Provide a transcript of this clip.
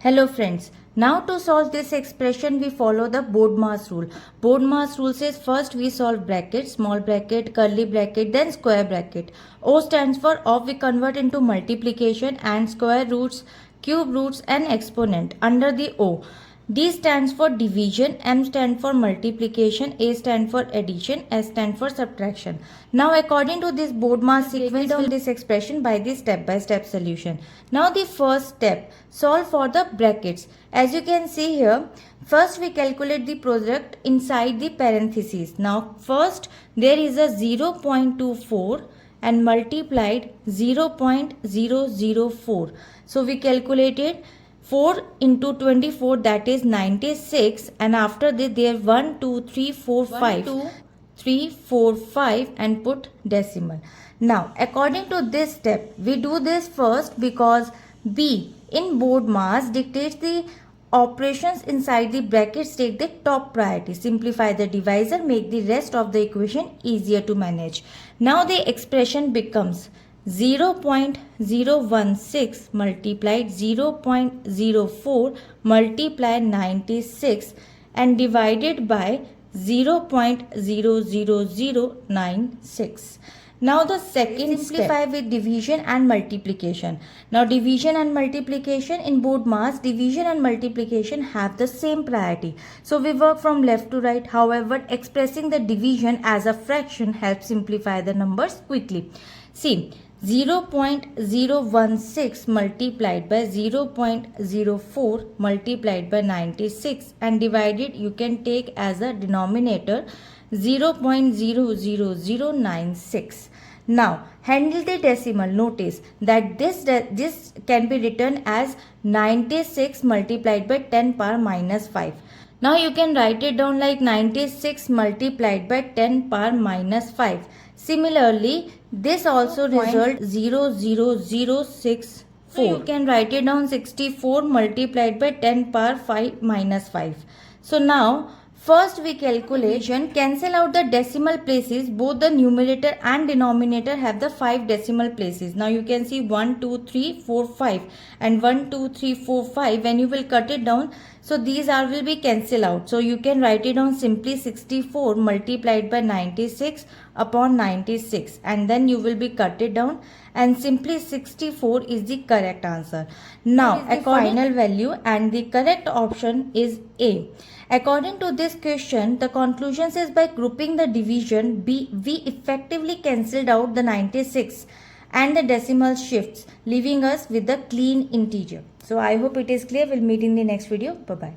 Hello friends. Now to solve this expression we follow the BODMAS rule. BODMAS rule says first we solve bracket, small bracket, curly bracket, then square bracket. O stands for of we convert into multiplication and square roots, cube roots and exponent under the O. D stands for division, M stands for multiplication, A stands for addition, S stands for subtraction. Now according to this BODMAS sequence, down this expression by the step-by-step solution. Now the first step, solve for the brackets. As you can see here, first we calculate the product inside the parentheses. Now first there is a 0.24 and multiplied 0.004. So we calculated 4 into 24, that is 96, and after this there 1 2 3 4 5 3 4 5 and put decimal. Now according to this step we do this first because B in BODMAS dictates the operations inside the brackets take the top priority. Simplify the divisor, make the rest of the equation easier to manage. Now the expression becomes 0.016 multiplied 0.04 multiplied 96 and divided by 0.00096. Now the second simplify with division and multiplication. Now division and multiplication in BODMAS, division and multiplication have the same priority. So we work from left to right. However, expressing the division as a fraction helps simplify the numbers quickly. See, 0.016 multiplied by 0.04 multiplied by 96 and divided, you can take as a denominator 0.00096. Now handle the decimal. Notice that this can be written as 96 multiplied by 10 power minus 5. Now you can write it down like 96 multiplied by 10 power minus 5. Similarly, this also result 0.00064. So you can write it down 64 multiplied by 10 power 5 minus 5. So now first we calculation, cancel out the decimal places. Both the numerator and denominator have the 5 decimal places. Now you can see 1, 2, 3, 4, 5 and 1, 2, 3, 4, 5. When you will cut it down, so these are will be cancel out. So you can write it down simply 64 multiplied by 96 upon 96 and then you will be cut it down and simply 64 is the correct answer. Now a final value and the correct option is A. According to this question, the conclusion says by grouping the division B, we effectively cancelled out the 96 and the decimal shifts, leaving us with the clean integer. So I hope it is clear. We'll meet in the next video. Bye-bye.